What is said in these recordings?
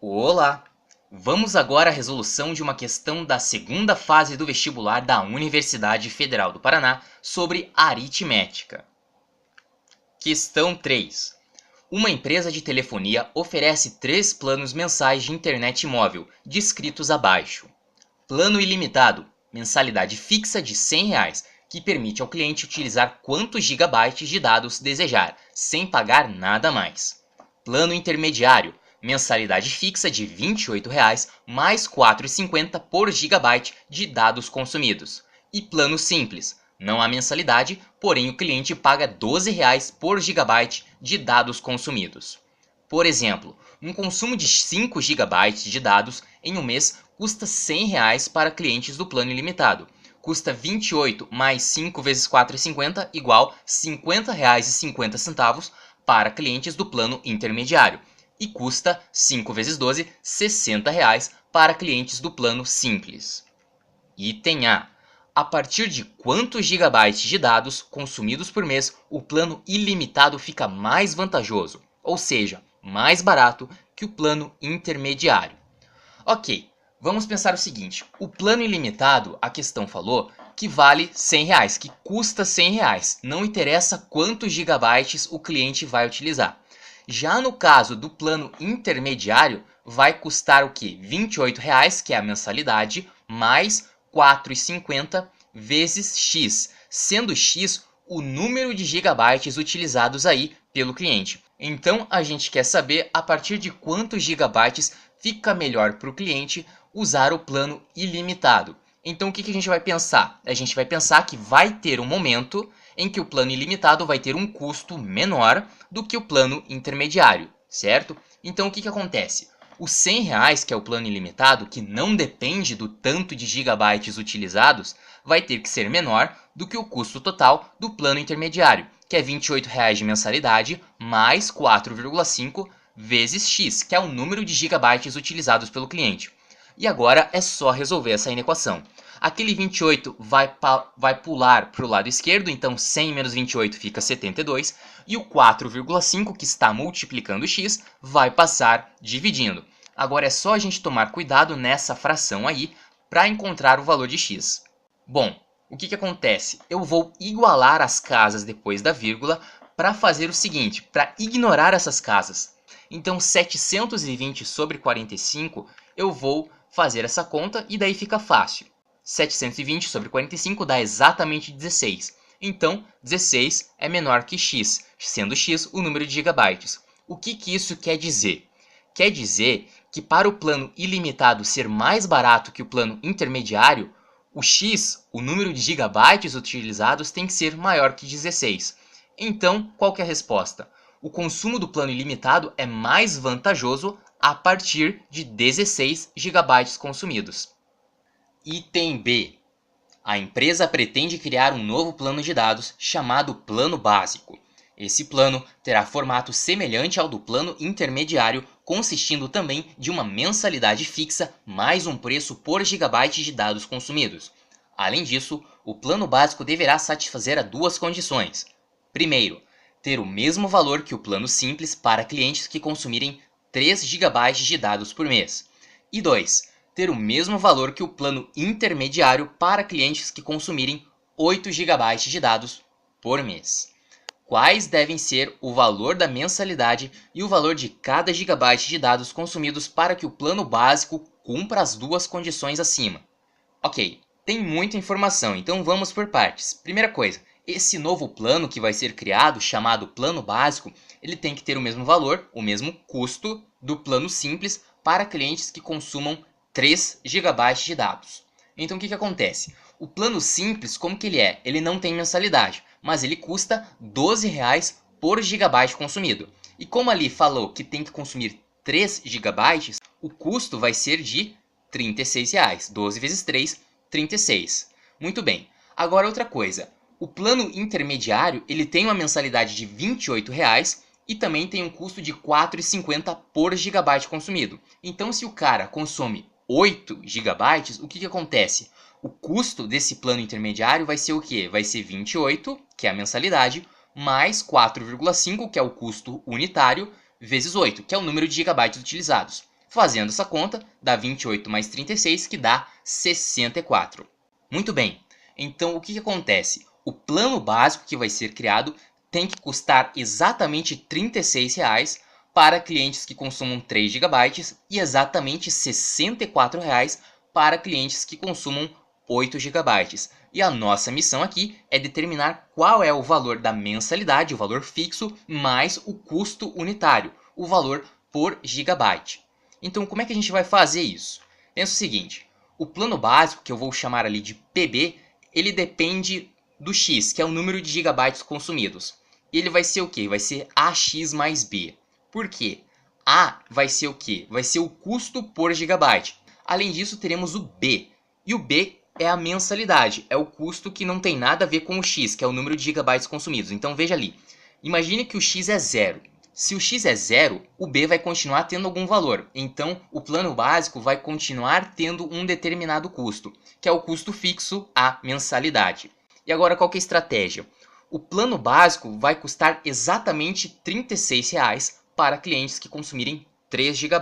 Olá! Vamos agora à resolução de uma questão da segunda fase do vestibular da Universidade Federal do Paraná sobre aritmética. Questão 3. Uma empresa de telefonia oferece 3 planos mensais de internet móvel, descritos abaixo. Plano ilimitado, mensalidade fixa de R$ 100, que permite ao cliente utilizar quantos gigabytes de dados desejar, sem pagar nada mais. Plano intermediário, mensalidade fixa de R$ 28 mais R$ 4,50 por gigabyte de dados consumidos. E plano simples, não há mensalidade, porém o cliente paga R$ 12 por gigabyte de dados consumidos. Por exemplo, um consumo de 5 GB de dados em um mês custa R$ 100 para clientes do plano ilimitado. Custa 28 mais 5 vezes 4,50 igual R$ 50,50 para clientes do plano intermediário. E custa 5 vezes 12, R$ 60 para clientes do plano simples. Item A. A partir de quantos gigabytes de dados consumidos por mês o plano ilimitado fica mais vantajoso, ou seja, mais barato que o plano intermediário? Ok, vamos pensar o seguinte, o plano ilimitado, a questão falou que vale R$ 100, que custa R$ 100, não interessa quantos gigabytes o cliente vai utilizar. Já no caso do plano intermediário, vai custar o quê? R$ 28, que é a mensalidade, mais R$ 4,50 vezes X, sendo X o número de gigabytes utilizados aí pelo cliente. Então a gente quer saber a partir de quantos gigabytes fica melhor para o cliente usar o plano ilimitado. Então o que a gente vai pensar? A gente vai pensar que vai ter um momento em que o plano ilimitado vai ter um custo menor do que o plano intermediário, certo? Então o que acontece? Os R$ 100, que é o plano ilimitado, que não depende do tanto de gigabytes utilizados, vai ter que ser menor do que o custo total do plano intermediário, que é R$ 28 de mensalidade mais 4,5 vezes X, que é o número de gigabytes utilizados pelo cliente. E agora é só resolver essa inequação. Aquele 28 vai pular para o lado esquerdo, então 100 menos 28 fica 72, e o 4,5 que está multiplicando x vai passar dividindo. Agora é só a gente tomar cuidado nessa fração aí para encontrar o valor de x. Bom, o que acontece? Eu vou igualar as casas depois da vírgula para fazer o seguinte, para ignorar essas casas. Então 720 sobre 45 eu vou fazer essa conta e daí fica fácil. 720 sobre 45 dá exatamente 16. Então, 16 é menor que x, sendo x o número de gigabytes. O que isso quer dizer? Quer dizer que para o plano ilimitado ser mais barato que o plano intermediário, o x, o número de gigabytes utilizados, tem que ser maior que 16. Então, qual que é a resposta? O consumo do plano ilimitado é mais vantajoso a partir de 16 GB consumidos. Item B. A empresa pretende criar um novo plano de dados chamado Plano Básico. Esse plano terá formato semelhante ao do plano intermediário, consistindo também de uma mensalidade fixa mais um preço por gigabyte de dados consumidos. Além disso, o plano básico deverá satisfazer a 2 condições. Primeiro, ter o mesmo valor que o plano simples para clientes que consumirem 3 GB de dados por mês. E 2. Ter o mesmo valor que o plano intermediário para clientes que consumirem 8 GB de dados por mês. Quais devem ser o valor da mensalidade e o valor de cada gigabyte de dados consumidos para que o plano básico cumpra as 2 condições acima? Ok, tem muita informação, então vamos por partes. Primeira coisa, esse novo plano que vai ser criado, chamado plano básico, ele tem que ter o mesmo valor, o mesmo custo do plano simples para clientes que consumam 3 GB de dados. Então o que acontece? O plano simples, como que ele é? Ele não tem mensalidade, mas ele custa R$ 12 por gigabyte consumido. E como ali falou que tem que consumir 3 GB, o custo vai ser de R$ 36. 12 vezes 3, 36. Muito bem. Agora outra coisa. O plano intermediário ele tem uma mensalidade de R$ 28 e também tem um custo de R$ 4,50 por gigabyte consumido. Então se o cara consome 8 GB, o que acontece? O custo desse plano intermediário vai ser o quê? Vai ser 28, que é a mensalidade, mais 4,5, que é o custo unitário, vezes 8, que é o número de gigabytes utilizados. Fazendo essa conta, dá 28 mais 36, que dá 64. Muito bem, então o que acontece? O plano básico que vai ser criado tem que custar exatamente R$ 36 para clientes que consumam 3 GB e exatamente R$ 64 para clientes que consumam 8 GB. E a nossa missão aqui é determinar qual é o valor da mensalidade, o valor fixo, mais o custo unitário, o valor por gigabyte. Então, como é que a gente vai fazer isso? Pensa o seguinte, o plano básico, que eu vou chamar ali de PB, ele depende do X, que é o número de gigabytes consumidos. E ele vai ser o quê? Vai ser AX mais B. Por quê? A vai ser o quê? Vai ser o custo por gigabyte. Além disso, teremos o B. E o B é a mensalidade, é o custo que não tem nada a ver com o X, que é o número de gigabytes consumidos. Então veja ali, imagine que o X é 0. Se o X é 0, o B vai continuar tendo algum valor. Então o plano básico vai continuar tendo um determinado custo, que é o custo fixo, a mensalidade. E agora qual que é a estratégia? O plano básico vai custar exatamente R$ 36 para clientes que consumirem 3 GB.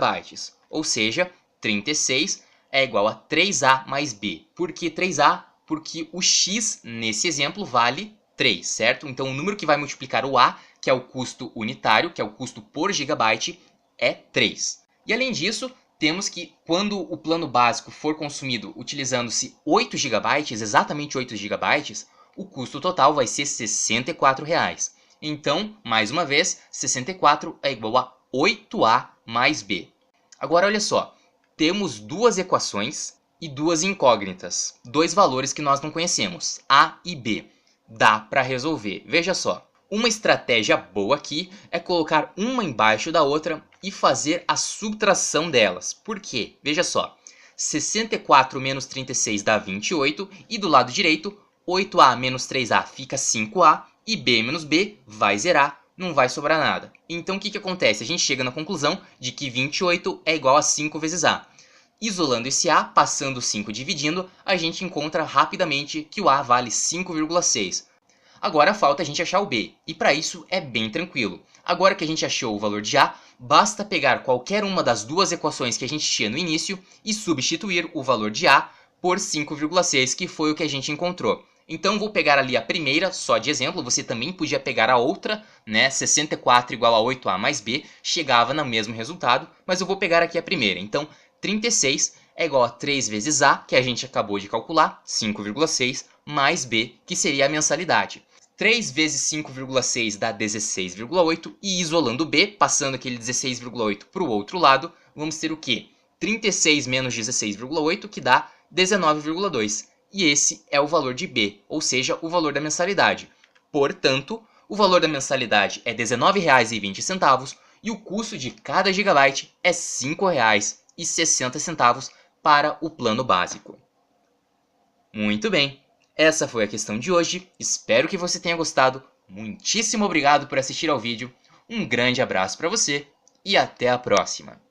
Ou seja, 36 é igual a 3A mais B. Por que 3A? Porque o X, nesse exemplo, vale 3, certo? Então o número que vai multiplicar o A, que é o custo unitário, que é o custo por gigabyte, é 3. E além disso, temos que quando o plano básico for consumido utilizando-se 8 GB, exatamente 8 GB, o custo total vai ser R$ 64. Então, mais uma vez, 64 é igual a 8A mais B. Agora olha só, temos duas equações e duas incógnitas, dois valores que nós não conhecemos, A e B. Dá para resolver. Veja só, uma estratégia boa aqui é colocar uma embaixo da outra e fazer a subtração delas. Por quê? Veja só, 64 menos 36 dá 28 e do lado direito, 8A menos 3A fica 5A e B menos B vai zerar, não vai sobrar nada. Então o que acontece? A gente chega na conclusão de que 28 é igual a 5 vezes A. Isolando esse A, passando 5 dividindo, a gente encontra rapidamente que o A vale 5,6. Agora falta a gente achar o B, e para isso é bem tranquilo. Agora que a gente achou o valor de A, basta pegar qualquer uma das duas equações que a gente tinha no início e substituir o valor de A por 5,6, que foi o que a gente encontrou. Então vou pegar ali a primeira, só de exemplo, você também podia pegar a outra, né? 64 igual a 8A mais B, chegava no mesmo resultado, mas eu vou pegar aqui a primeira. Então 36 é igual a 3 vezes A, que a gente acabou de calcular, 5,6, mais B, que seria a mensalidade. 3 vezes 5,6 dá 16,8 e isolando B, passando aquele 16,8 para o outro lado, vamos ter o quê? 36 menos 16,8 que dá 19,2. E esse é o valor de B, ou seja, o valor da mensalidade. Portanto, o valor da mensalidade é R$ 19,20 e o custo de cada gigabyte é R$ 5,60 para o plano básico. Muito bem, essa foi a questão de hoje, espero que você tenha gostado, muitíssimo obrigado por assistir ao vídeo, um grande abraço para você e até a próxima!